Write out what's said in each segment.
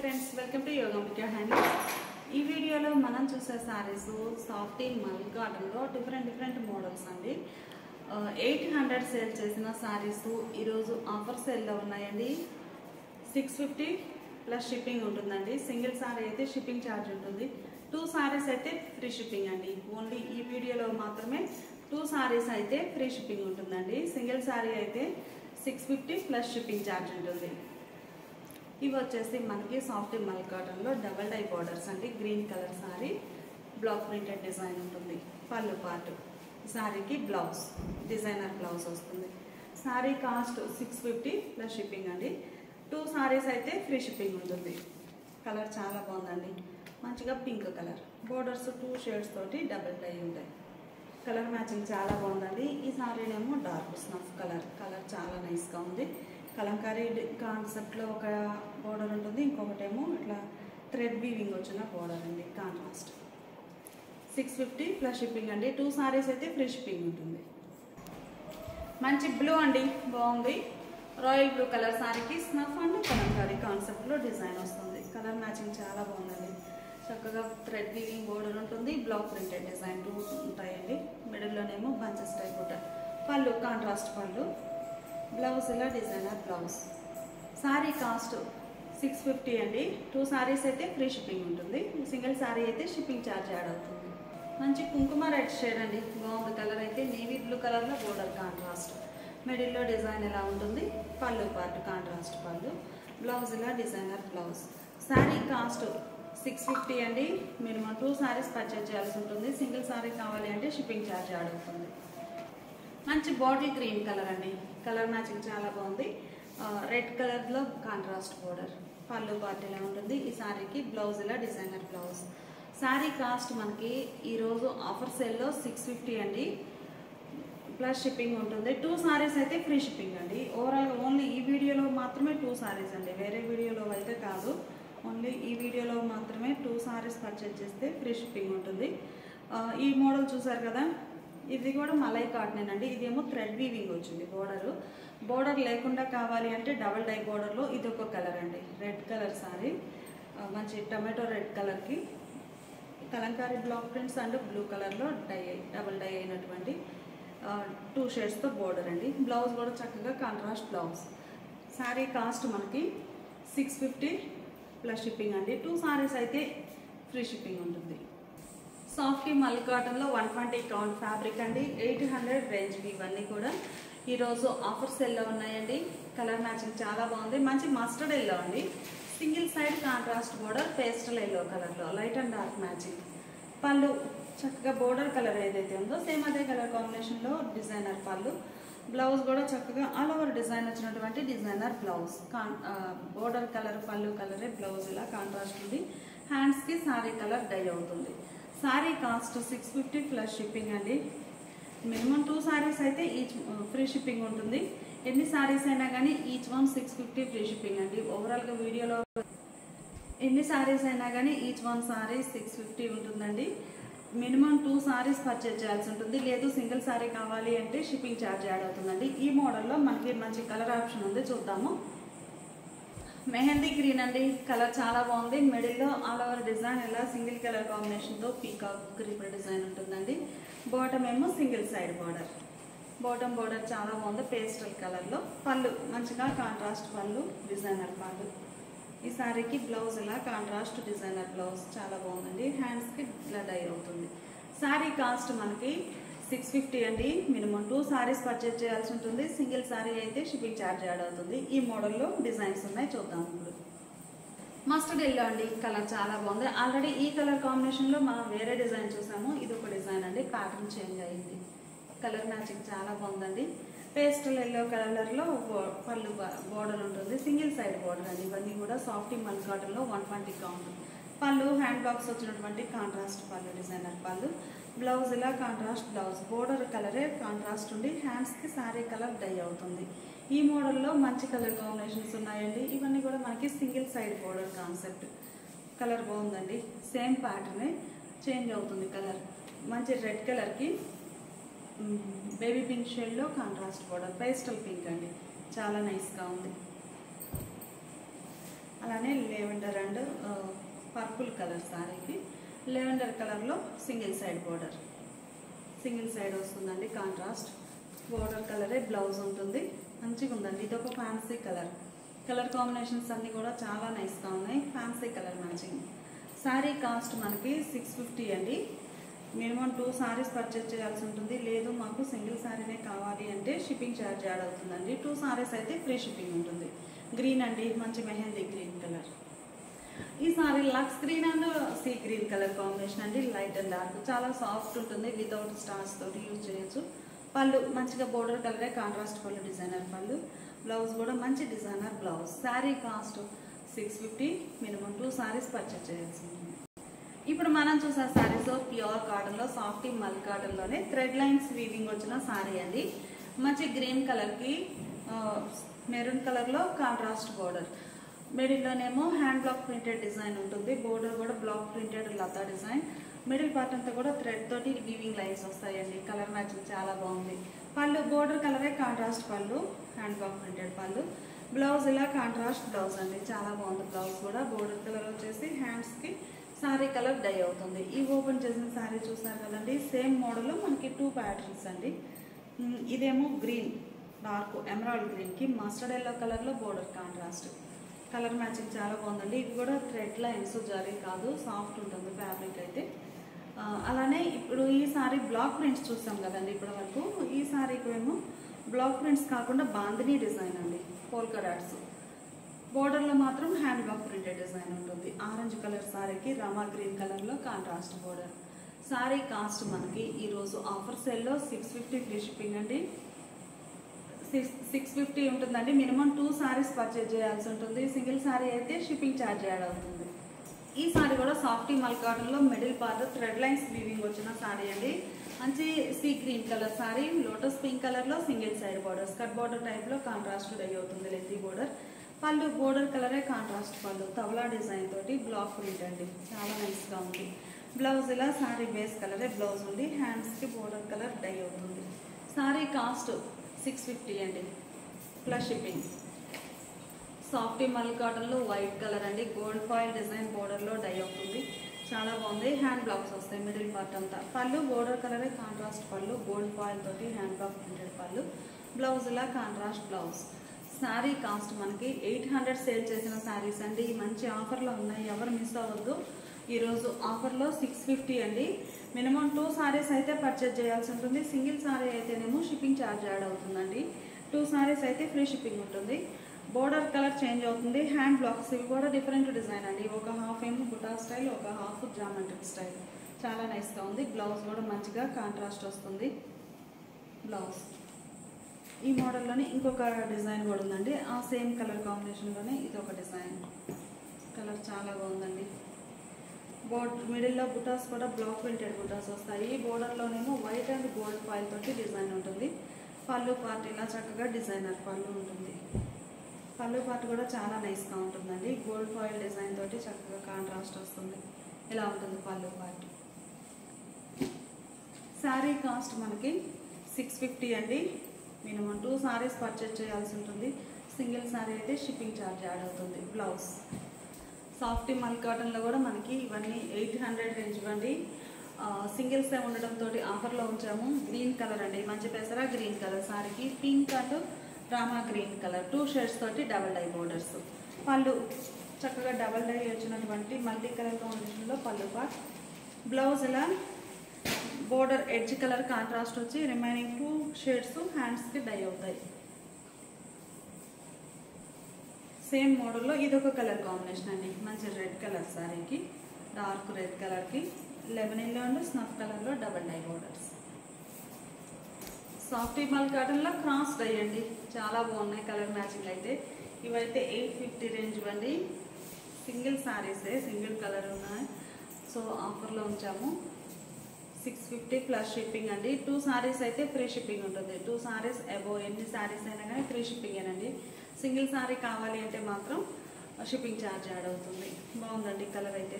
Friends, welcome to Yogambika handlooms. ఈ వీడియోలో మనం చూసే సారీస్ సాఫ్ట్ మల్ కాటన్లో డిఫరెంట్ మోడల్స్ అండి. 800 సేల్ చేసిన సారీస్ ఈరోజు ఆఫర్ సేల్లో ఉన్నాయండి. 650 ప్లస్ షిప్పింగ్ ఉంటుందండి. సింగిల్ సారీ అయితే షిప్పింగ్ ఛార్జ్ ఉంటుంది. 2 సారీస్ అయితే ఫ్రీ షిప్పింగ్ అండి. ఓన్లీ ఈ వీడియోలో మాత్రమే 2 సారీస్ అయితే ఫ్రీ షిప్పింగ్ ఉంటుందండి. సింగిల్ సారీ అయితే 650 ప్లస్ షిప్పింగ్ ఛార్జ్ ఉంటుంది. ఇవి వచ్చేసి మనకి సాఫ్ట్ మల్ కాటన్లో డబల్ డై బార్డర్స్ అండి. Green colour sorry, black printed design ఉంటుంది. పళ్ళు పార్ట్, సారీకి బ్లౌజ్, డిజైనర్ బ్లౌజ్ వస్తుంది. సారీ కాస్ట్ 650 ప్లస్ షిప్పింగ్ అండి. 2 సారీస్ అయితే ఫ్రీ షిప్పింగ్ ఉంటుంది. కలర్ చాలా బాగుందండి, మంచిగా పింక్ కలర్, బోర్డర్స్ 2 షేడ్స్ తోటి డబల్ డై ఉంటాయి. కలర్ మ్యాచింగ్ చాలా బాగుందండి. ఈ సారీనేమో డార్క్ స్నఫ్ కలర్, కలర్ చాలా నైస్గా ఉంది. కలంకారీ కాన్సెప్ట్లో ఒక బోర్డర్ ఉంటుంది, ఇంకొకటేమో ఇట్లా థ్రెడ్ వీవింగ్ వచ్చిన బోర్డర్ అండి. కాంట్రాస్ట్ 650 ప్లస్ షిప్పింగ్ అండి. 2 సారీస్ అయితే ఫ్రీ షిప్పింగ్ ఉంటుంది. మంచి బ్లూ అండి, బాగుంది. రాయల్ బ్లూ కలర్ సారీకి స్నఫ్ అండ్ కలంకారీ కాన్సెప్ట్లో డిజైన్ వస్తుంది. కలర్ మ్యాచింగ్ చాలా బాగుందండి. చక్కగా థ్రెడ్ వీవింగ్ బోర్డర్ ఉంటుంది. బ్లాక్ ప్రింటెడ్ డిజైన్ 2 ఉంటాయండి. మిడిల్లోనేమో బంచెస్ టైప్ ఉంటుంది. పళ్ళు కాంట్రాస్ట్ పళ్ళు, బ్లౌజ్ ఇలా డిజైనర్ బ్లౌజ్. సారీ కాస్ట్ 650 అండి. 2 సారీస్ అయితే ఫ్రీ షిప్పింగ్ ఉంటుంది. సింగిల్ సారీ అయితే షిప్పింగ్ ఛార్జ్ యాడ్ అవుతుంది. మంచి కుంకుమ రెడ్ షేడ్ అండి, బాగుంది. కలర్ అయితే నేవీ బ్లూ కలర్లో బోర్డర్ కాంట్రాస్ట్, మిడిల్లో డిజైన్ ఇలా ఉంటుంది. పళ్ళు పార్ట్ కాంట్రాస్ట్ పళ్ళు, బ్లౌజ్ ఇలా డిజైనర్ బ్లౌజ్. సారీ కాస్ట్ 650 అండి. మినిమం 2 సారీస్ పర్చేజ్ చేయాల్సి ఉంటుంది. సింగిల్ సారీ కావాలి అంటే షిప్పింగ్ ఛార్జ్ యాడ్ అవుతుంది. మంచి బాటిల్ గ్రీన్ కలర్ అండి, కలర్ మ్యాచింగ్ చాలా బాగుంది. రెడ్ కలర్లో కాంట్రాస్ట్ బోర్డర్, పళ్ళు పార్ట్ ఇలా ఉంటుంది. ఈ సారీకి బ్లౌజ్ ఇలా డిజైనర్ బ్లౌజ్. సారీ కాస్ట్ మనకి ఈరోజు ఆఫర్ సేల్లో 650 అండి, ప్లస్ షిప్పింగ్ ఉంటుంది. 2 సారీస్ అయితే ఫ్రీ షిప్పింగ్ అండి. ఓవరాల్గా ఓన్లీ ఈ వీడియోలో మాత్రమే 2 సారీస్ అండి, వేరే వీడియోలో అయితే కాదు. ఓన్లీ ఈ వీడియోలో మాత్రమే 2 సారీస్ పర్చేజ్ చేస్తే ఫ్రీ షిప్పింగ్ ఉంటుంది. ఈ మోడల్ చూసారు కదా, ఇది కూడా మలై కాటన్ అండి. ఇదేమో థ్రెడ్ వీవింగ్ వచ్చింది బోర్డర్ లేకుండా కావాలి అంటే డబల్ డై బోర్డర్లో ఇది ఒక కలర్ అండి. రెడ్ కలర్ సారీ, మంచి టమాటో రెడ్ కలర్కి Kalamkari block prints and blue కలర్లో డబల్ డై అయినటువంటి 2 షేడ్స్తో బోర్డర్ అండి. బ్లౌజ్ కూడా చక్కగా కాంట్రాస్ట్ బ్లౌజ్. సారీ కాస్ట్ మనకి 650 ప్లస్ షిప్పింగ్ అండి. 2 సారీస్ అయితే ఫ్రీ షిప్పింగ్ ఉంటుంది. సాఫ్ట్ మల్ కాటన్లో 120 కౌంట్ ఫ్యాబ్రిక్ అండి. 800 రేంజ్. ఇవన్నీ కూడా ఈరోజు ఆఫర్ సెల్లో ఉన్నాయండి. కలర్ మ్యాచింగ్ చాలా బాగుంది. మంచి మస్టర్డ్ ఎల్లో అండి. Single side contrast border, pastel yellow కలర్లో లైట్ అండ్ డార్క్ మ్యాచింగ్. పళ్ళు చక్కగా బోర్డర్ కలర్ ఏదైతే ఉందో సేమ్ అదే కలర్ కాంబినేషన్లో డిజైనర్ పళ్ళు. బ్లౌజ్ కూడా చక్కగా ఆల్ ఓవర్ డిజైన్ వచ్చినటువంటి డిజైనర్ బ్లౌజ్. బోర్డర్ కలర్ పళ్ళు కలరే బ్లౌజ్ ఇలా కాంట్రాస్ట్ ఉంది. హ్యాండ్స్కి సారీ కలర్ డై అవుతుంది. సారీ కాస్ట్ 650 ప్లస్ షిప్పింగ్ అండి. మినిమం 2 సారీస్ అయితే ఈచ్ ఫ్రీ షిప్పింగ్ ఉంటుంది. ఎన్ని సారీస్ అయినా కానీ ఈచ్ 1 650 ఫ్రీ షిప్పింగ్ అండి. ఓవరాల్గా వీడియోలో ఎన్ని సారీస్ అయినా కానీ ఈచ్ 1 సారీ 650 ఉంటుందండి. మినిమం 2 సారీస్ పర్చేజ్ చేయాల్సి ఉంటుంది. లేదు సింగిల్ సారీ కావాలి అంటే షిప్పింగ్ ఛార్జ్ యాడ్ అవుతుందండి. ఈ మోడల్లో మనకి మంచి కలర్ ఆప్షన్ ఉంది, చూద్దాము. మెహందీ గ్రీన్ అండి, కలర్ చాలా బాగుంది. మిడిల్లో ఆల్ ఓవర్ డిజైన్ ఇలా సింగిల్ కలర్ కాంబినేషన్తో పీకాక్ క్రీపర్ డిజైన్ ఉంటుందండి. బాటమ్ ఏమో single side border, bottom border చాలా బాగుంది పేస్టల్ కలర్లో. పళ్ళు మంచిగా కాంట్రాస్ట్ పళ్ళు, డిజైనర్ పళ్ళు. ఈ సారీకి బ్లౌజ్ ఇలా కాంట్రాస్ట్ డిజైనర్ బ్లౌజ్ చాలా బాగుందండి. హ్యాండ్స్కి ఇలా డై అవుతుంది. సారీ కాస్ట్ మనకి 650 అండి. మినిమం 2 సారీస్ పర్చేజ్ చేయాల్సి ఉంటుంది. సింగిల్ సారీ అయితే షిప్పింగ్ ఛార్జ్ యాడ్ అవుతుంది. ఈ మోడల్లో డిజైన్స్ ఉన్నాయి, చూద్దాం ఇప్పుడు. మస్టర్డ్ ఎల్లో అండి, కలర్ చాలా బాగుంది. ఆల్రెడీ ఈ కలర్ కాంబినేషన్లో మనం వేరే డిజైన్ చూసాము. ఇది ఒక డిజైన్ అండి, ప్యాటర్న్ చేంజ్ అయ్యింది. కలర్ మ్యాచింగ్ చాలా బాగుందండి. పేస్టల్ ఎల్లో కలర్లో పళ్ళు బోర్డర్ ఉంటుంది. సింగిల్ సైడ్ బోర్డర్ అండి. ఇవన్నీ కూడా సాఫ్ట్ మల్ కాటన్లో 120 కౌంట్. పళ్ళు హ్యాండ్ బాక్స్ వచ్చినటువంటి కాంట్రాస్ట్ పళ్ళు, డిజైనర్ పళ్ళు. బ్లౌజ్ ఇలా కాంట్రాస్ట్ బ్లౌజ్, బోర్డర్ కలరే కాంట్రాస్ట్ ఉండి హ్యాండ్స్కి సారీ కలర్ డై అవుతుంది. ఈ మోడల్లో మంచి కలర్ కాంబినేషన్స్ ఉన్నాయండి. ఇవన్నీ కూడా మనకి single side border concept. Colour బాగుందండి, సేమ్ ప్యాటర్నే చేంజ్ అవుతుంది కలర్. మంచి రెడ్ కలర్కి బేబీ పింక్ షేడ్లో కాంట్రాస్ట్ బోర్డర్, పేస్టల్ పింక్ అండి, చాలా నైస్గా ఉంది. అలానే లెవెండర్ అండ్ పర్పుల్ కలర్ సారీకి లెవెండర్ కలర్లో single side border, single side వస్తుందండి. కాంట్రాస్ట్ బోర్డర్ కలరే బ్లౌజ్ ఉంటుంది. మంచిగా ఉందండి. ఇది ఒక ఫ్యాన్సీ కలర్. కలర్ కాంబినేషన్స్ అన్నీ కూడా చాలా నైస్గా ఉన్నాయి. Fancy colour matching. Sari cost మనకి 650 అండి. మినిమం 2 సారీస్ పర్చేజ్ చేయాల్సి ఉంటుంది. లేదు మాకు సింగిల్ శారీనే కావాలి అంటే షిప్పింగ్ ఛార్జ్ యాడ్ అవుతుందండి. 2 సారీస్ అయితే ఫ్రీ షిప్పింగ్ ఉంటుంది. గ్రీన్ అండి, మంచి మెహందీ గ్రీన్ కలర్. ఈ సారీ లక్స్ green and sea green colour combination అండి. లైట్ అండ్ డార్క్, చాలా సాఫ్ట్ ఉంటుంది. వితౌట్ స్టార్స్ తోటి యూజ్ చేయొచ్చు. పళ్ళు మంచిగా బోర్డర్ కలరే కాంట్రాస్ట్ పళ్ళు, డిజైనర్ పళ్ళు. బ్లౌజ్ కూడా మంచి designer blouse. Sari cost 650. Minimum 2 saris purchase చేయాల్సి ఉంటుంది. ఇప్పుడు మనం చూసే శారీస్ ప్యూర్ కాటన్లో సాఫ్టీ మల్ కాటన్లోనే థ్రెడ్ లైన్స్ వీవింగ్ వచ్చిన శారీ అండి. మంచి గ్రీన్ కలర్కి మెరూన్ కలర్లో కాంట్రాస్ట్ బోర్డర్. మిడిల్లోనేమో హ్యాండ్ బ్లాక్ ప్రింటెడ్ డిజైన్ ఉంటుంది. బోర్డర్ కూడా బ్లాక్ ప్రింటెడ్ లతా డిజైన్. మిడిల్ పార్ట్ అంతా కూడా థ్రెడ్ తోటి వీవింగ్ లైన్స్ వస్తాయండి. కలర్ మ్యాచింగ్ చాలా బాగుంది. పళ్ళు బోర్డర్ కలరే కాంట్రాస్ట్ పళ్ళు, హ్యాండ్ బ్లాక్ ప్రింటెడ్ పళ్ళు. బ్లౌజ్ ఇలా కాంట్రాస్ట్ బ్లౌజ్ అండి. చాలా బాగుంది బ్లౌజ్ కూడా. బోర్డర్ కలర్ వచ్చేసి హ్యాండ్స్కి శారీ కలర్ డై అవుతుంది. ఈ ఓపెన్ చేసిన శారీ చూసారు కదండి. సేమ్ మోడల్లో మనకి 2 ప్యాటర్న్స్ అండి. ఇదేమో గ్రీన్, డార్క్ ఎమరాల్డ్ గ్రీన్కి మస్టర్డ్ ఎల్లో కలర్లో బోర్డర్ కాంట్రాస్ట్. కలర్ మ్యాచింగ్ చాలా బాగుందండి. ఇవి కూడా థ్రెడ్ లైన్స్, జరీ కాదు, సాఫ్ట్ ఉంటుంది ఫ్యాబ్రిక్ అయితే. అలానే ఇప్పుడు ఈ సారీ బ్లాక్ ప్రింట్స్ చూస్తాం కదండి ఇప్పటి వరకు. ఈ సారీకి ఏమో బ్లాక్ ప్రింట్స్ కాకుండా బాందినీ డిజైన్ అండి, పోల్కా డాట్స్. బోర్డర్లో మాత్రం హ్యాండ్ బ్లాక్ ప్రింటెడ్ డిజైన్ ఉంటుంది. ఆరెంజ్ కలర్ సారీకి రామా గ్రీన్ కలర్లో కాంట్రాస్ట్ బోర్డర్. సారీ కాస్ట్ మనకి ఈరోజు ఆఫర్ సేల్లో 650 ఫ్రీ షిప్పింగ్ అండి. 650 ఉంటుందండి. మినిమం 2 సారీస్ పర్చేజ్ చేయాల్సి ఉంటుంది. సింగిల్ సారీ అయితే షిప్పింగ్ ఛార్జ్ యాడ్ అవుతుంది. ఈ సారీ కూడా సాఫ్టీ మల్ కాటన్లో middle part thread lines weaving వచ్చిన సారీ అండి. మంచి sea green colour sari, lotus pink కలర్లో single side border, skirt border టైప్లో కాంట్రాస్ట్ డై అవుతుంది. Lengthy border. పళ్ళు బోర్డర్ కలరే కాంట్రాస్ట్ పళ్ళు, తవలా డిజైన్ తోటి బ్లాక్ ప్రింట్ అండి. చాలా నైస్గా ఉంది. బ్లౌజ్ ఇలా సారీ బేస్ కలరే బ్లౌజ్ ఉంది. హ్యాండ్స్కి బోర్డర్ కలర్ డై అవుతుంది. సారీ కాస్ట్ 650 అండి ప్లస్ షిప్పింగ్. సాఫ్టీ మల్ కాటన్లో వైట్ కలర్ అండి. గోల్డ్ ఫాయిల్ డిజైన్ బోర్డర్లో డై అవుతుంది. చాలా బాగుంది. హ్యాండ్ బ్లాక్స్ వస్తాయి మిడిల్ పార్ట్ అంతా. పళ్ళు బోర్డర్ కలరే కాంట్రాస్ట్ పళ్ళు, గోల్డ్ ఫాయిల్ తోటి హ్యాండ్ బ్లాక్ ప్రింటెడ్ పళ్ళు. బ్లౌజ్ ఇలా కాంట్రాస్ట్ బ్లౌజ్. శారీ కాస్ట్ మనకి 800 సేల్ చేసిన శారీస్ అండి. మంచి ఆఫర్లో ఉన్నాయి, ఎవరు మిస్ అవ్వద్దు. ఈరోజు ఆఫర్లో 650 అండి. మినిమం 2 సారీస్ అయితే పర్చేజ్ చేయాల్సి ఉంటుంది. సింగిల్ సారీ అయితేనేమో షిప్పింగ్ ఛార్జ్ యాడ్ అవుతుందండి. 2 సారీస్ అయితే ఫ్రీ షిప్పింగ్ ఉంటుంది. బోర్డర్ కలర్ చేంజ్ అవుతుంది. హ్యాండ్ బ్లాక్స్ ఇవి కూడా డిఫరెంట్ డిజైన్ అండి. ఒక హాఫ్ ఏమో బుటా స్టైల్, ఒక హాఫ్ జామెట్రిక్ స్టైల్. చాలా నైస్గా ఉంది. బ్లౌజ్ కూడా మంచిగా కాంట్రాస్ట్ వస్తుంది బ్లౌజ్. ఈ మోడల్లోనే ఇంకొక డిజైన్ కూడా ఉందండి. ఆ సేమ్ కలర్ కాంబినేషన్లోనే ఇది ఒక డిజైన్. కలర్ చాలా బాగుందండి. బోర్డర్ మిడిల్లో బుటాస్ కూడా బ్లాక్ ప్రింటెడ్ బుటాస్ వస్తాయి. బోర్డర్లోనేమో వైట్ అండ్ గోల్డ్ ఫాయిల్ తోటి డిజైన్ ఉంటుంది. పళ్ళు పార్ట్ ఇలా చక్కగా డిజైనర్ పళ్ళు ఉంటుంది. పళ్ళు పార్ట్ కూడా చాలా నైస్గా ఉంటుందండి. గోల్డ్ ఫాయిల్ డిజైన్ తోటి చక్కగా కాంట్రాస్ట్ వస్తుంది. ఇలా ఉంటుంది పళ్ళు పార్ట్. శారీ కాస్ట్ మనకి 650 అండి. మినిమం 2 సారీస్ పర్చేజ్ చేయాల్సి ఉంటుంది. సింగిల్ సారీ అయితే షిప్పింగ్ ఛార్జ్ యాడ్ అవుతుంది. బ్లౌజ్ సాఫ్టీ మల్ కాటన్లో కూడా మనకి ఇవన్నీ 800 రేంజ్ ఇవ్వండి. సింగిల్సే ఉండడంతో ఆఫర్లో ఉంచాము. గ్రీన్ కలర్ అండి, మంచి పెసరా గ్రీన్ కలర్ సారీకి pink and Rama green colour 2 shades తోటి డబల్ డై బోర్డర్స్. పళ్ళు చక్కగా డబల్ డై వచ్చినటువంటి మల్టీ కలర్ కాంబినేషన్లో పళ్ళు పార్ట్. బ్లౌజ్ ఇలా బోర్డర్ ఎడ్జ్ కలర్ కాంట్రాస్ట్ వచ్చి రిమైనింగ్ 2 షేడ్స్ హ్యాండ్స్కి డై అవుతాయి. సేమ్ మోడల్లో ఇదొక కలర్ కాంబినేషన్ అండి. మంచి రెడ్ కలర్ సారీకి డార్క్ రెడ్ కలర్కి లెమన్ ఎల్లో అండ్ స్నఫ్ కలర్లో డబల్ డై బోర్డర్స్. సాఫ్టీ మల్ కాటన్లో క్రాస్ డై అండి. చాలా బాగున్నాయి కలర్ మ్యాచింగ్ అయితే. ఇవైతే 850 రేంజ్ ఇవ్వండి. సింగిల్ సారీసే, సింగిల్ కలర్ ఉన్నాయి. సో ఆఫర్లో ఉంచాము. 650 ప్లస్ షిప్పింగ్ అండి. 2 సారీస్ అయితే ఫ్రీ షిప్పింగ్ ఉంటుంది. 2 సారీస్ అబోవ్ ఎన్ని సారీస్ అయినా కానీ ఫ్రీ షిప్పింగ్ ఏనండి. సింగిల్ సారీ కావాలి అంటే మాత్రం షిప్పింగ్ ఛార్జ్ యాడ్ అవుతుంది. బాగుందండి కలర్ అయితే.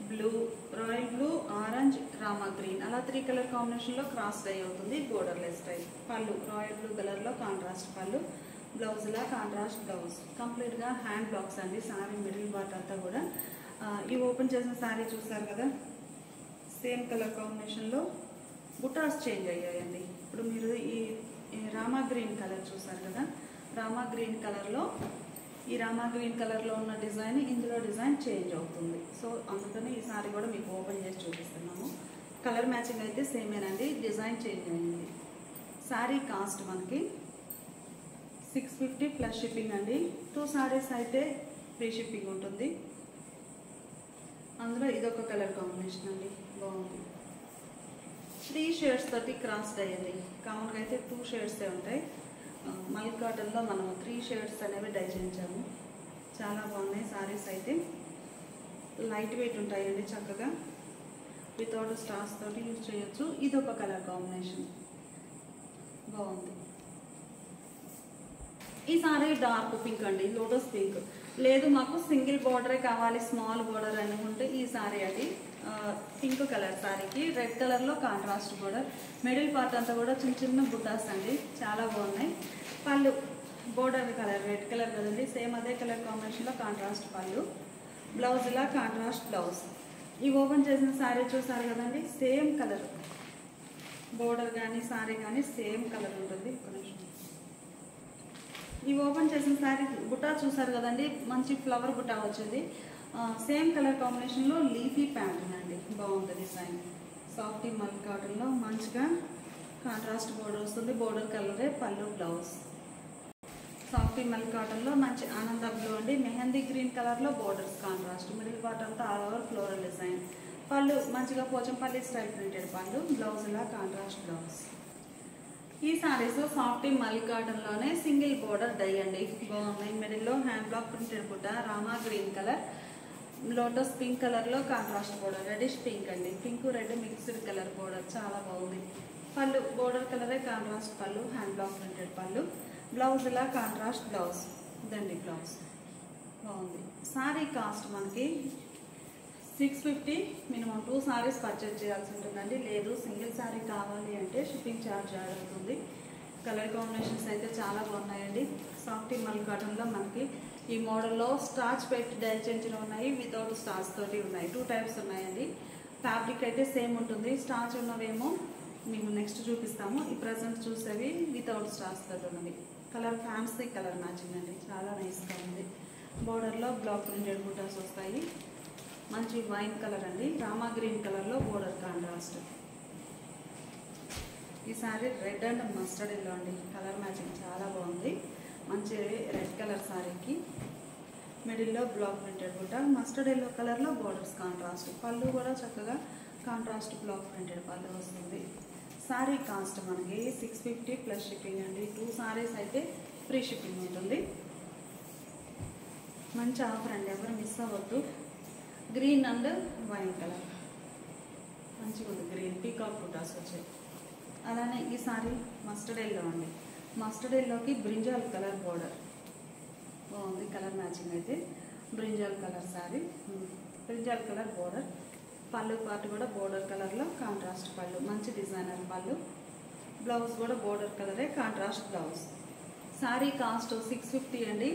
Blue, royal blue, orange, Rama green అలా 3 కలర్ కాంబినేషన్లో క్రాస్ డై అవుతుంది. Borderless style. పళ్ళు రాయల్ బ్లూ కలర్లో కాంట్రాస్ట్ పళ్ళు. బ్లౌజ్లా కాంట్రాస్ట్ బ్లౌజ్. కంప్లీట్గా హ్యాండ్ బ్లాక్స్ అండి. సారీ మిడిల్ పార్ట్ అంతా కూడా ఈ ఓపెన్ చేసిన సారీ చూస్తారు కదా, సేమ్ కలర్ కాంబినేషన్లో బుటాస్ చేంజ్ అయ్యాయండి. ఇప్పుడు మీరు ఈ రామా గ్రీన్ కలర్ చూసారు కదా, రామా గ్రీన్ కలర్లో ఈ రామా గ్రీన్ కలర్లో ఉన్న డిజైన్ ఇందులో డిజైన్ చేంజ్ అవుతుంది. సో అందుకని ఈ సారీ కూడా మీకు ఓపెన్ చేసి చూపిస్తున్నాము. కలర్ మ్యాచింగ్ అయితే సేమేనండి, డిజైన్ చేంజ్ అయింది. సారీ కాస్ట్ మనకి 650 ప్లస్ షిప్పింగ్ అండి. 2 సారీస్ అయితే ఫ్రీ షిప్పింగ్ ఉంటుంది. అందులో ఇదొక కలర్ కాంబినేషన్ అండి, బాగుంది. 3 షేడ్స్ తోటి క్రాస్ అయ్యింది. కామన్గా అయితే 2 షేడ్సే ఉంటాయి. మల్క్ కాటన్లో మనం 3 షేడ్స్ అనేవి డై చేయించాము. చాలా బాగున్నాయి సారీస్ అయితే. లైట్ వెయిట్ ఉంటాయండి, చక్కగా వితౌట్ స్టార్స్ తోటి యూజ్ చేయొచ్చు. ఇదొక కలర్ కాంబినేషన్ బాగుంది. ఈ సారీ డార్క్ పింక్ అండి, లోటస్ పింక్. లేదు మాకు సింగిల్ బార్డరే కావాలి, స్మాల్ బార్డర్ అనుకుంటే ఈ సారీ అది పింక్ కలర్ సారీకి రెడ్ కలర్లో కాంట్రాస్ట్ బోర్డర్. మిడిల్ పార్ట్ అంతా కూడా చిన్న చిన్న బుట్టాస్ అండి, చాలా బాగున్నాయి. పళ్ళు బోర్డర్ కలర్ రెడ్ కలర్ కదండి, సేమ్ అదే కలర్ కాంబినేషన్లో కాంట్రాస్ట్ పళ్ళు. బ్లౌజ్ ఇలా కాంట్రాస్ట్ బ్లౌజ్. ఈ ఓపెన్ చేసిన సారీ చూసారు కదండి, సేమ్ కలర్ బోర్డర్ కానీ సారీ కానీ సేమ్ కలర్ ఉంటుంది. ఈ ఓపెన్ చేసిన సారీ బుట్టా చూసారు కదండి, మంచి ఫ్లవర్ బుట్టా వచ్చింది. సేమ్ కలర్ కాంబినేషన్లో లీఫీ ప్యాటర్న్ అండి, బాగుంది డిజైన్. సాఫ్టీ మల్క్ కాటన్లో మంచిగా కాంట్రాస్ట్ బోర్డర్ వస్తుంది. బోర్డర్ కలరే పళ్ళు బ్లౌజ్. సాఫ్టీ మల్క్ కాటన్లో మంచి ఆనంద బ్లూ అండి, మెహందీ గ్రీన్ కలర్లో బోర్డర్స్ కాంట్రాస్ట్. మిడిల్ పార్ట్ అంతా ఆల్ ఓవర్ ఫ్లోరల్ డిజైన్. పళ్ళు మంచిగా పోచంపల్లి స్టైల్ ప్రింటెడ్ పళ్ళు. బ్లౌజ్ ఇలా కాంట్రాస్ట్ బ్లౌజ్. ఈ saris softy మల్క్ కాటన్లోనే single border die అండి, బాగున్నాయి. మిడిల్లో హ్యాండ్ బ్లాక్ ప్రింటెడ్ బుట్ట, Rama green colour, lotus pink కలర్లో కాంట్రాస్ట్ బోర్డర్. రెడిష్ పింక్ అండి, pink red mixed colour border, చాలా బాగుంది. పళ్ళు బోర్డర్ కలరే కాంట్రాస్ట్ పళ్ళు, హ్యాండ్ బ్లాక్ ప్రింటెడ్ పళ్ళు. బ్లౌజ్ ఇలా కాంట్రాస్ట్ బ్లౌజ్, దండి బ్లౌజ్, బాగుంది. సారీ కాస్ట్ మనకి 650. మినిమం 2 సారీస్ పర్చేజ్ చేయాల్సి ఉంటుందండి. లేదు సింగిల్ సారీ కావాలి అంటే షిప్పింగ్ ఛార్జ్ యాడ్ అవుతుంది. కలర్ కాంబినేషన్స్ అయితే చాలా బాగున్నాయండి. సాఫ్టీ మల్క్ కాటన్లో మనకి ఈ మోడల్లో స్టార్చ్ పెట్టి డై చేయించిన ఉన్నాయి, వితౌట్ స్టార్చ్ తోటి ఉన్నాయి. 2 టైప్స్ ఉన్నాయండి. ఫ్యాబ్రిక్ అయితే సేమ్ ఉంటుంది. స్టార్చ్ ఉన్నవేమో మేము నెక్స్ట్ చూపిస్తాము. ఈ ప్రజెంట్ చూసేవి వితౌట్ స్టార్చ్ తోటి ఉన్నవి. కలర్ ఫ్యాన్సీ కలర్ మ్యాచింగ్ అండి, చాలా నైస్గా ఉంది. బోర్డర్లో బ్లాక్ ప్రింటెడ్ బూటాస్ వస్తాయి. మంచి వైన్ కలర్ అండి, రామా గ్రీన్ కలర్లో బోర్డర్ కాంట్రాస్ట్. ఈ sorry red and mustard yellow అండి, కలర్ మ్యాచింగ్ చాలా బాగుంది. మంచి రెడ్ కలర్ సారీకి మిడిల్లో బ్లాక్ ప్రింటెడ్ బుట్ట, మస్టర్డ్ ఎల్లో కలర్లో బోర్డర్స్ కాంట్రాస్ట్. పళ్ళు కూడా చక్కగా కాంట్రాస్ట్ బ్లాక్ ప్రింటెడ్ పళ్ళు వస్తుంది. సారీ కాస్ట్ మనకి 650 ప్లస్ షిప్పింగ్ అండి. 2 సారీస్ అయితే ఫ్రీ షిప్పింగ్ ఉంటుంది. మంచి ఆఫర్ అండి, ఎవరు మిస్ అవ్వద్దు. గ్రీన్ అండ్ వైన్ కలర్ మంచిగా ఉంది. గ్రీన్ పీకాక్ బుటాస్ వచ్చాయి. అలానే ఈ సారీ మస్టర్డ్ ఎల్లో అండి, మస్టర్డ్ ఎల్లోకి బ్రింజాల్ కలర్ బోర్డర్, బాగుంది కలర్ మ్యాచింగ్ అయితే. Brinjal colour sorry, brinjal colour border. పళ్ళు పార్ట్ కూడా బోర్డర్ కలర్లో కాంట్రాస్ట్ పళ్ళు, మంచి డిజైనర్ పళ్ళు. బ్లౌజ్ కూడా బోర్డర్ కలరే కాంట్రాస్ట్ బ్లౌజ్. సారీ కాస్ట్ 650 అండి.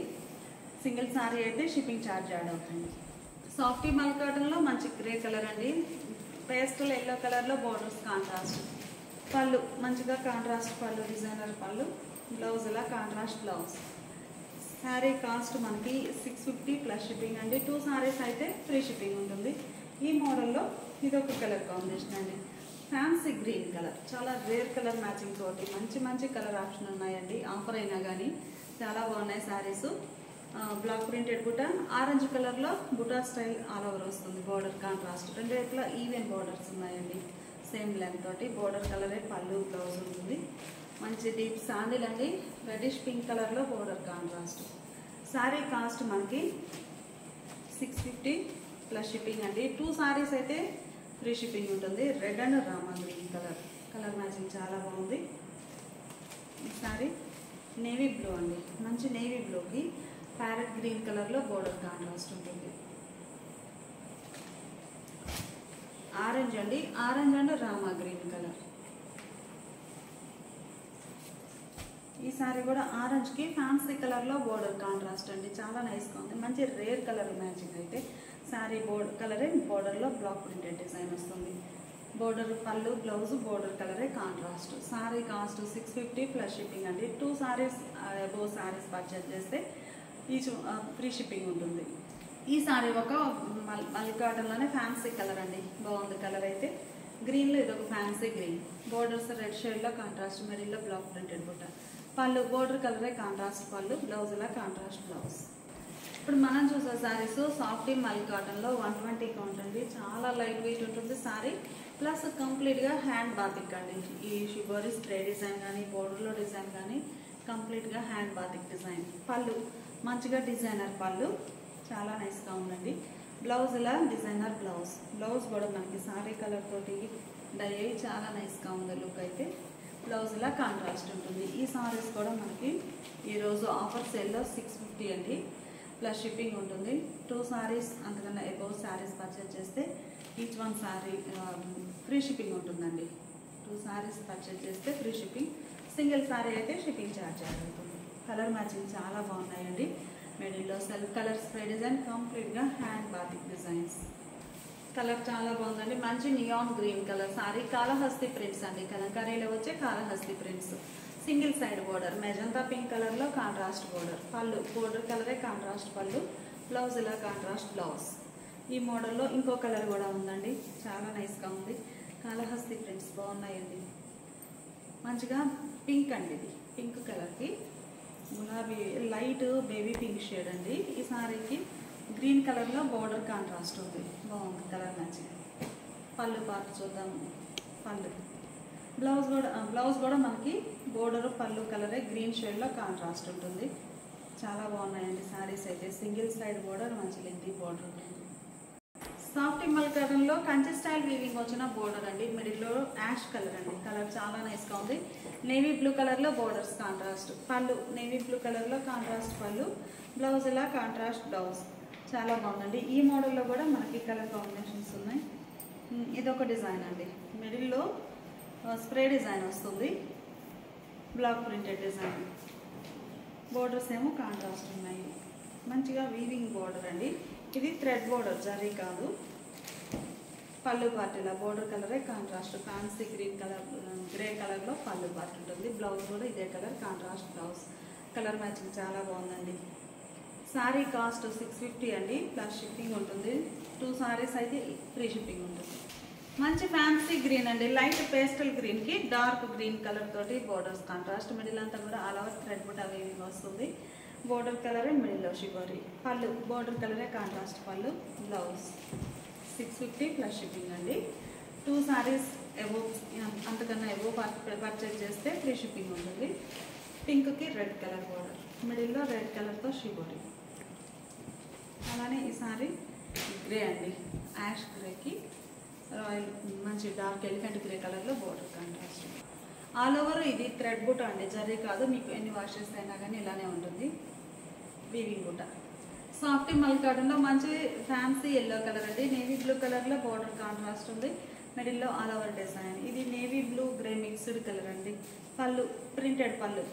సింగిల్ సారీ అయితే షిప్పింగ్ ఛార్జ్ యాడ్ అవుతుంది. సాఫ్టీ మల్క్ కాటన్లో మంచి గ్రే కలర్ అండి, పేస్టల్ ఎల్లో కలర్లో బోర్డర్స్ కాంట్రాస్ట్. పళ్ళు మంచిగా కాంట్రాస్ట్ పళ్ళు, డిజైనర్ పళ్ళు. బ్లౌజ్ ఇలా కాంట్రాస్ట్ బ్లౌజ్. శారీ కాస్ట్ మనకి 650 ప్లస్ షిప్పింగ్ అండి. 2 సారీస్ అయితే ఫ్రీ షిప్పింగ్ ఉంటుంది. ఈ మోడల్లో ఇదొక కలర్ కాంబినేషన్ అండి, ఫ్యాన్సీ గ్రీన్ కలర్, చాలా రేర్ కలర్ మ్యాచింగ్ తోటి మంచి మంచి కలర్ ఆప్షన్ ఉన్నాయండి. ఆఫర్ అయినా కానీ చాలా బాగున్నాయి శారీస్. బ్లాక్ ప్రింటెడ్ బుట్ట, ఆరెంజ్ కలర్లో బుటా స్టైల్ ఆల్ ఓవర్ వస్తుంది. బోర్డర్ కాంట్రాస్ట్, 2 వైపులా ఈవెన్ బోర్డర్స్ ఉన్నాయండి. సేమ్ లెంత్ తోటి బోర్డర్ కలరే పళ్ళు బ్లౌజ్ ఉంటుంది. మంచి డీప్ శాండిల్ అండి, రెడిష్ పింక్ కలర్లో బోర్డర్ కాంట్రాస్ట్. శారీ కాస్ట్ మనకి 650 ప్లస్ షిప్పింగ్ అండి. 2 సారీస్ అయితే ఫ్రీ షిప్పింగ్ ఉంటుంది. Red and Rama green colour matching చాలా బాగుంది. ఈ సారీ నేవీ బ్లూ అండి, మంచి నేవీ బ్లూకి ప్యారెట్ గ్రీన్ కలర్లో బోర్డర్ కాంట్రాస్ట్ ఉంటుంది. ఆరెంజ్ అండి, orange and Rama green colour. ఈ సారీ కూడా ఆరెంజ్కి ఫ్యాన్సీ కలర్లో బోర్డర్ కాంట్రాస్ట్ అండి, చాలా నైస్గా ఉంది. మంచి రేర్ కలర్ మ్యాచింగ్ అయితే సారీ కలరే బోర్డర్లో బ్లాక్ ప్రింటెడ్ డిజైన్ వస్తుంది. బోర్డర్ పళ్ళు బ్లౌజ్ బోర్డర్ కలరే contrast. Sorry cost 650 plus shipping అండి. 2 సారీస్ అబోవ్ సారీస్ పర్చేజ్ చేస్తే ఈచ్ ఫ్రీ షిప్పింగ్ ఉంటుంది. ఈ సారీ ఒక మల్ కాటన్లోనే ఫ్యాన్సీ కలర్ అండి, బాగుంది కలర్ అయితే. గ్రీన్లో ఇది ఒక ఫ్యాన్సీ గ్రీన్, బోర్డర్స్ రెడ్ షేడ్లో కాంట్రాస్ట్, మిడిల్లో బ్లాక్ ప్రింటెడ్ బుట్ట. పళ్ళు బోర్డర్ కలరే కాంట్రాస్ట్ పళ్ళు, బ్లౌజ్ ఇలా కాంట్రాస్ట్ బ్లౌజ్. ఇప్పుడు మనం చూసే సారీస్ సాఫ్టీ మల్ కాటన్లో 120 కౌంట్ అండి, చాలా లైట్ వెయిట్ ఉంటుంది సారీ. ప్లస్ కంప్లీట్గా హ్యాండ్ బాతిక్ అండి. ఈ షిబోరీ స్ప్రే డిజైన్ కానీ బోర్డర్లో డిజైన్ కానీ కంప్లీట్గా హ్యాండ్ బాతిక్ డిజైన్. పళ్ళు మంచిగా డిజైనర్ పళ్ళు, చాలా నైస్గా ఉందండి. బ్లౌజ్ ఇలా డిజైనర్ బ్లౌజ్. బ్లౌజ్ కూడా మనకి సారీ కలర్ తోటి డై అయ్యి చాలా నైస్గా ఉంది లుక్ అయితే. బ్లౌజ్ ఇలా కాంట్రాస్ట్ ఉంటుంది. ఈ సారీస్ కూడా మనకి ఈరోజు ఆఫర్ సేల్లో 650 అండి, ప్లస్ షిప్పింగ్ ఉంటుంది. 2 సారీస్ అంతకన్నా అబోవ్ సారీస్ పర్చేజ్ చేస్తే ఈచ్ 1 సారీ ఫ్రీ షిప్పింగ్ ఉంటుందండి. 2 సారీస్ పర్చేజ్ చేస్తే ఫ్రీ షిప్పింగ్, సింగిల్ సారీ అయితే షిప్పింగ్ ఛార్జ్ అవుతుంది. కలర్ మ్యాచింగ్ చాలా బాగున్నాయండి. మిడిల్లో సెల్ఫ్ కలర్ స్ప్రే డిజైన్, కంప్లీట్గా హ్యాండ్ బాతిక్ డిజైన్స్. కలర్ చాలా బాగుందండి, మంచి neon green colour sorry. Kalahasti prints అండి, కలంకారీలో వచ్చే Kalahasti prints. Single side border magenta pink కలర్లో కాంట్రాస్ట్ బోర్డర్. పళ్ళు బోర్డర్ కలరే కాంట్రాస్ట్ పళ్ళు, బ్లౌజ్ ఇలా కాంట్రాస్ట్ బ్లౌజ్. ఈ మోడల్లో ఇంకో కలర్ కూడా ఉందండి, చాలా నైస్గా ఉంది. కాళహస్తి ప్రింట్స్ బాగున్నాయండి. మంచిగా పింక్ అండి, ఇది పింక్ కలర్కి గులాబీ లైట్ బేబీ పింక్ షేడ్ అండి. ఈ సారీకి గ్రీన్ కలర్లో బోర్డర్ కాంట్రాస్ట్ ఉంది, బాగుంది కలర్ మ్యాచింగ్. పళ్ళు పార్ట్ చూద్దాము. పళ్ళు బ్లౌజ్ కూడా మనకి బోర్డర్ పళ్ళు కలరే గ్రీన్ షేడ్లో కాంట్రాస్ట్ ఉంటుంది. చాలా బాగున్నాయండి సారీస్ అయితే. సింగిల్ సైడ్ బోర్డర్, మంచి లెంతీ బోర్డర్ ఉంటుంది. సాఫ్ట్ మల్ కాటన్లో కంచి స్టైల్ వీవింగ్ వచ్చిన బోర్డర్ అండి, మిడిల్లో యాష్ కలర్ అండి. కలర్ చాలా నైస్గా ఉంది. నేవీ బ్లూ కలర్లో బోర్డర్స్ కాంట్రాస్ట్. పళ్ళు నేవీ బ్లూ కలర్లో కాంట్రాస్ట్ పళ్ళు, బ్లౌజ్ ఇలా కాంట్రాస్ట్ బ్లౌజ్. చాలా బాగుందండి. ఈ మోడల్లో కూడా మనకి కలర్ కాంబినేషన్స్ ఉన్నాయి. ఇదొక డిజైన్ అండి, మిడిల్లో స్ప్రే డిజైన్ వస్తుంది, బ్లాక్ ప్రింటెడ్ డిజైన్. బోర్డర్స్ ఏమో కాంట్రాస్ట్ ఉన్నాయి. మంచిగా వీవింగ్ బోర్డర్ అండి. ఇది థ్రెడ్ బోర్డర్, జరీ కాదు. పళ్ళు పార్ట్ ఇలా బోర్డర్ కలరే contrast, fancy green colour grey కలర్లో పళ్ళు పార్ట్ ఉంటుంది. బ్లౌజ్ కూడా ఇదే colour contrast blouse. Colour matching చాలా బాగుందండి. సారీ కాస్ట్ 650 అండి, ప్లస్ షిప్పింగ్ ఉంటుంది. 2 సారీస్ అయితే ఫ్రీ షిప్పింగ్ ఉంటుంది. మంచి ఫ్యాన్సీ గ్రీన్ అండి, లైట్ పేస్టల్ గ్రీన్కి డార్క్ గ్రీన్ కలర్ తోటి బోర్డర్స్ కాంట్రాస్ట్. మిడిల్ అంతా కూడా ఆల్ ఓవర్ థ్రెడ్ బుట్ట వీవింగ్ వస్తుంది. బోర్డర్ కలరే మిడిల్లో షిబోరీ. పళ్ళు బోర్డర్ కలరే కాంట్రాస్ట్ పళ్ళు, బ్లౌజ్. 650 ప్లస్ షిప్పింగ్ అండి. 2 సారీస్ అంతకన్నా ఎబో పర్చేజ్ చేస్తే ఫ్రీ షిప్పింగ్ ఉంటుంది. పింక్కి రెడ్ కలర్ బోర్డర్, మిడిల్లో రెడ్ కలర్తో షిబోరీ. అలానే ఈ సారీ గ్రే అండి, యాష్ గ్రేకి రాయల్ మంచి డార్క్ ఎలిఫెంట్ గ్రే కలర్లో బోర్డర్ కాంట్రాస్ట్. ఆల్ ఓవర్ ఇది థ్రెడ్ బుట్ట అండి, జరీ కాదు. మీకు ఎన్ని వాషెస్ అయినా కానీ ఇలానే ఉంటుంది వీవింగ్ బుట్ట. సాఫ్ట్ మల్ కాటన్లో మంచి ఫ్యాన్సీ ఎల్లో కలర్ అండి, నేవీ బ్లూ కలర్లో బోర్డర్ కాంట్రాస్ట్ ఉంది. మిడిల్లో ఆల్ ఓవర్ డిజైన్. ఇది navy blue grey mixed colour అండి. పళ్ళు ప్రింటెడ్ పళ్ళు,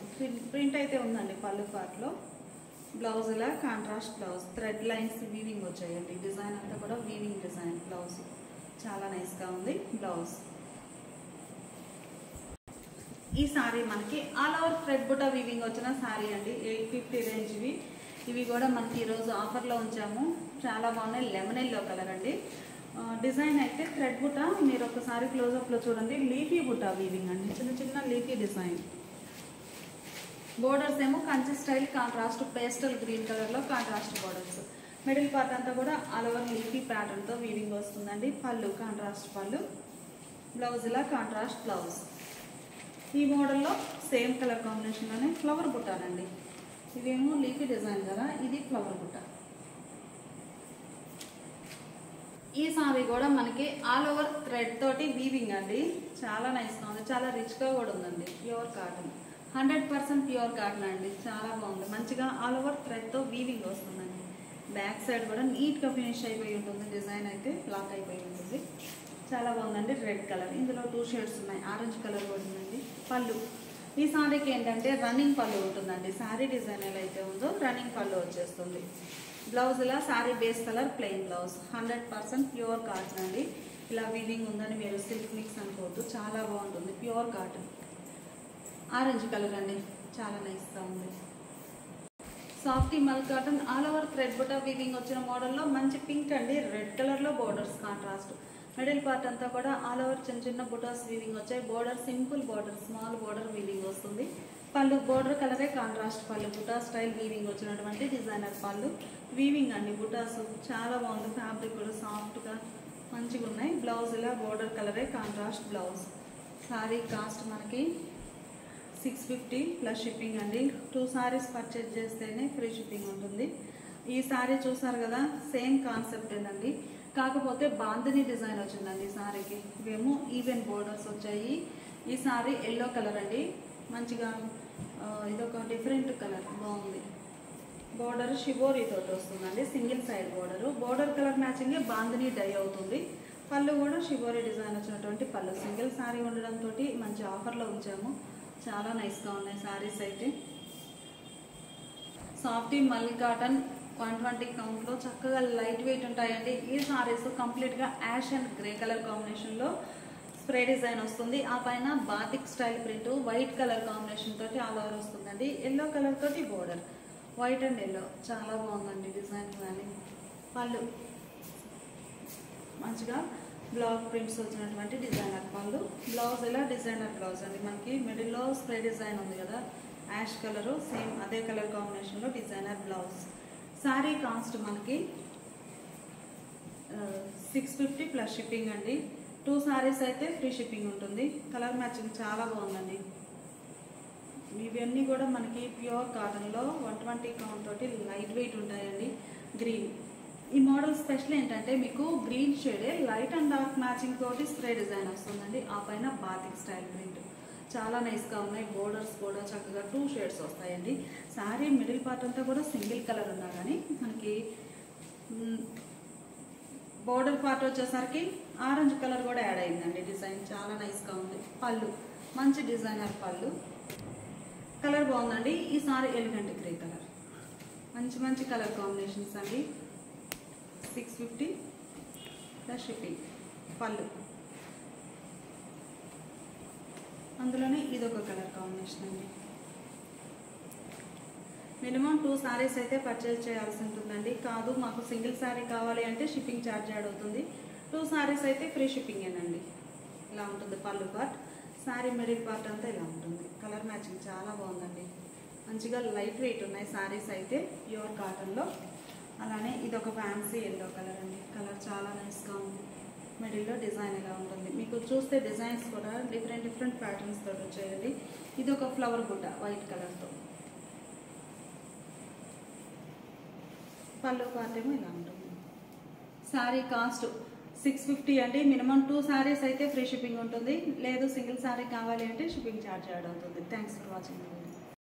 ప్రింట్ అయితే ఉందండి పళ్ళు పార్ట్లో. బ్లౌజ్ ఇలా contrast blouse, thread lines weaving వచ్చాయండి. డిజైన్ అంతా కూడా వీవింగ్ డిజైన్. బ్లౌజ్ చాలా నైస్గా ఉంది బ్లౌజ్. ఈ సారీ మనకి ఆల్ ఓవర్ థ్రెడ్ బుట్ట వీవింగ్ వచ్చిన సారీ అండి, 850 రేంజ్వి. ఇవి కూడా మనకి ఈరోజు ఆఫర్లో ఉంచాము, చాలా బాగున్నాయి. లెమన్ ఎల్లో కలర్ అండి. డిజైన్ అయితే థ్రెడ్ బుట్ట, మీరు ఒకసారి క్లోజప్లో చూడండి. లీఫీ బుట్ట వీవింగ్ అండి, చిన్న చిన్న లీఫీ డిజైన్. బోర్డర్స్ ఏమో Kanchi style contrast pastel green కలర్లో కాంట్రాస్ట్ బోర్డర్స్. మిడిల్ పార్ట్ అంతా కూడా ఆల్ ఓవర్ లీఫీ ప్యాటర్న్తో వీవింగ్ వస్తుందండి. పళ్ళు కాంట్రాస్ట్ పళ్ళు, బ్లౌజ్ ఇలా కాంట్రాస్ట్ బ్లౌజ్. ఈ మోడల్లో సేమ్ కలర్ కాంబినేషన్లోనే ఫ్లవర్ బుట్టానండి. ఇవేమో లీఫీ డిజైన్ కదా, ఇది ఫ్లవర్ బుట్ట. ఈ సారీ కూడా మనకి ఆల్ ఓవర్ థ్రెడ్ తోటి వీవింగ్ అండి, చాలా నైస్గా ఉంది. చాలా రిచ్గా కూడా ఉందండి. ప్యూర్ కాటన్, 100% ప్యూర్ కాటన్ అండి, చాలా బాగుంది. మంచిగా ఆల్ ఓవర్ థ్రెడ్తో వీవింగ్ వస్తుందండి. బ్యాక్ సైడ్ కూడా నీట్గా ఫినిష్ అయిపోయి ఉంటుంది. డిజైన్ అయితే బ్లాక్ అయిపోయి ఉంటుంది. చాలా బాగుందండి. రెడ్ కలర్, ఇందులో 2 షేడ్స్ ఉన్నాయి. ఆరెంజ్ కలర్ కూడా ఉందండి. పళ్ళు ఈ సారీకి ఏంటంటే రన్నింగ్ పళ్ళు ఉంటుందండి. సారీ డిజైన్ ఎలా అయితే ఉందో రన్నింగ్ పళ్ళు వచ్చేస్తుంది. బ్లౌజ్ ఇలా sorry base colour plain blouse. 100% pure cotton అండి. ఇలా వీవింగ్ ఉందని మీరు సిల్క్ మిక్స్ అనుకోవద్దు, చాలా బాగుంటుంది. Pure cotton. ఆరెంజ్ కలర్ అండి, చాలా నైస్గా ఉంది. Soft mul cotton all over thread buta weaving వచ్చిన మోడల్లో మంచి పింక్ అండి. రెడ్ కలర్లో బోర్డర్స్ కాంట్రాస్ట్. మిడిల్ పార్ట్ అంతా కూడా ఆల్ ఓవర్ చిన్న చిన్న బుటాస్ వీవింగ్ వచ్చాయి. Border simple border, small border weaving వస్తుంది. పళ్ళు బోర్డర్ కలరే కాంట్రాస్ట్ పళ్ళు. బుటా స్టైల్ వీవింగ్ వచ్చినటువంటి డిజైనర్ పళ్ళు. వీవింగ్ అండి బుటాస్ చాలా బాగుంది. ఫ్యాబ్రిక్ కూడా సాఫ్ట్గా మంచిగా ఉన్నాయి. బ్లౌజ్ ఇలా బోర్డర్ కలరే కాంట్రాస్ట్ బ్లౌజ్. సారీ కాస్ట్ మనకి 650 ప్లస్ షిప్పింగ్ అండి. 2 సారీస్ పర్చేజ్ చేస్తేనే ఫ్రీ షిప్పింగ్ ఉంటుంది. ఈ సారీ చూసారు కదా, సేమ్ కాన్సెప్ట్ ఏనండి, కాకపోతే బాందిని డిజైన్ వచ్చిందండి ఈ సారీకి. ఇవేమో ఈవెన్ బోర్డర్స్ వచ్చాయి. ఈ సారీ ఎల్లో కలర్ అండి, మంచిగా ఇదొక డిఫరెంట్ కలర్ బాగుంది. బోర్డర్ షిబోరీ తోటి వస్తుందండి, single side border. Border colour matching bandhani dye అవుతుంది. పళ్ళు కూడా షిబోరీ డిజైన్ వచ్చినటువంటి పళ్ళు. సింగిల్ సారీ ఉండడంతో మంచి ఆఫర్లో ఉంచాము. చాలా నైస్గా ఉన్నాయి సారీస్ అయితే. సాఫ్టీ మల్ కాటన్ 120 కౌంట్లో చక్కగా లైట్ వెయిట్ ఉంటాయండి. ఈ సారీస్ కంప్లీట్గా యాష్ అండ్ గ్రే కలర్ కాంబినేషన్లో స్ప్రే డిజైన్ వస్తుంది. ఆ పైన batik style print white colour combination తోటి ఆల్ ఓవర్ వస్తుందండి. ఎల్లో కలర్ తోటి బోర్డర్, వైట్ అండ్ ఎల్లో చాలా బాగుందండి డిజైన్. కానీ పళ్ళు మంచిగా బ్లాక్ ప్రింట్స్ వచ్చినటువంటి డిజైనర్ పళ్ళు. బ్లౌజ్ ఇలా డిజైనర్ బ్లౌజ్ అండి. మనకి మిడిల్లో స్ప్రే డిజైన్ ఉంది కదా, యాష్ కలరు, సేమ్ అదే కలర్ కాంబినేషన్లో డిజైనర్ బ్లౌజ్. సారీ కాస్ట్ మనకి 650 ప్లస్ షిప్పింగ్ అండి. 2 సారీస్ అయితే ఫ్రీ షిప్పింగ్ ఉంటుంది. కలర్ మ్యాచింగ్ చాలా బాగుందండి. ఇవన్నీ కూడా మనకి ప్యూర్ కాటన్లో 120 కౌంట్ తోటి లైట్ వెయిట్ ఉంటాయండి. గ్రీన్ ఈ మోడల్ స్పెషల్ ఏంటంటే మీకు గ్రీన్ షేడే లైట్ అండ్ డార్క్ మ్యాచింగ్ తోటి స్ప్రే డిజైన్ వస్తుందండి. ఆ పైన బాతిక్ స్టైల్ ప్రింట్ చాలా నైస్గా ఉన్నాయి. బోర్డర్స్ కూడా చక్కగా 2 షేడ్స్ వస్తాయండి. శారీ మిడిల్ పార్ట్ అంతా కూడా సింగిల్ కలర్ ఉన్నా కానీ మనకి బోర్డర్ పార్ట్ వచ్చేసరికి ఆరెంజ్ కలర్ కూడా యాడ్ అయిందండి. డిజైన్ చాలా నైస్గా ఉంది. పళ్ళు మంచి డిజైనర్ పళ్ళు. కలర్ బాగుందండి. ఈ సారీ ఎలిగెంట్ గ్రే కలర్. మంచి మంచి కలర్ కాంబినేషన్స్ అండి. 650 ప్లస్ షిప్పింగ్. పళ్ళు అందులోనే ఇదొక కలర్ కాంబినేషన్ అండి. మినిమం 2 సారీస్ అయితే పర్చేజ్ చేయాల్సి ఉంటుందండి. కాదు మాకు సింగిల్ సారీ కావాలి అంటే షిప్పింగ్ ఛార్జ్ యాడ్ అవుతుంది. 2 సారీస్ అయితే ఫ్రీ షిప్పింగేనండి. ఇలా ఉంటుంది పళ్ళు పార్ట్. సారీ మిడిల్ పార్ట్ అంతా ఇలా ఉంటుంది. కలర్ మ్యాచింగ్ చాలా బాగుందండి. మంచిగా లైట్ వెయిట్ ఉన్నాయి సారీస్ అయితే ప్యూర్ కాటన్లో. అలానే ఇదొక ఫ్యాన్సీ ఎల్లో కలర్ అండి. కలర్ చాలా నైస్గా ఉంది. మిడిల్లో డిజైన్ ఇలా ఉంటుంది. మీకు చూస్తే డిజైన్స్ కూడా డిఫరెంట్ డిఫరెంట్ ప్యాటర్న్స్ తోటి వచ్చాయండి. ఇది ఒక ఫ్లవర్ బుట్ట వైట్ కలర్తో. పళ్ళు పార్ట్ ఏమో ఇలా ఉంటుంది. సారీ కాస్ట్ 650 అండి. మినిమం 2 సారీస్ అయితే ఫ్రీ షిప్పింగ్ ఉంటుంది. లేదు సింగిల్ సారీ కావాలి అంటే షిప్పింగ్ ఛార్జ్ యాడ్ అవుతుంది. Thanks for watching.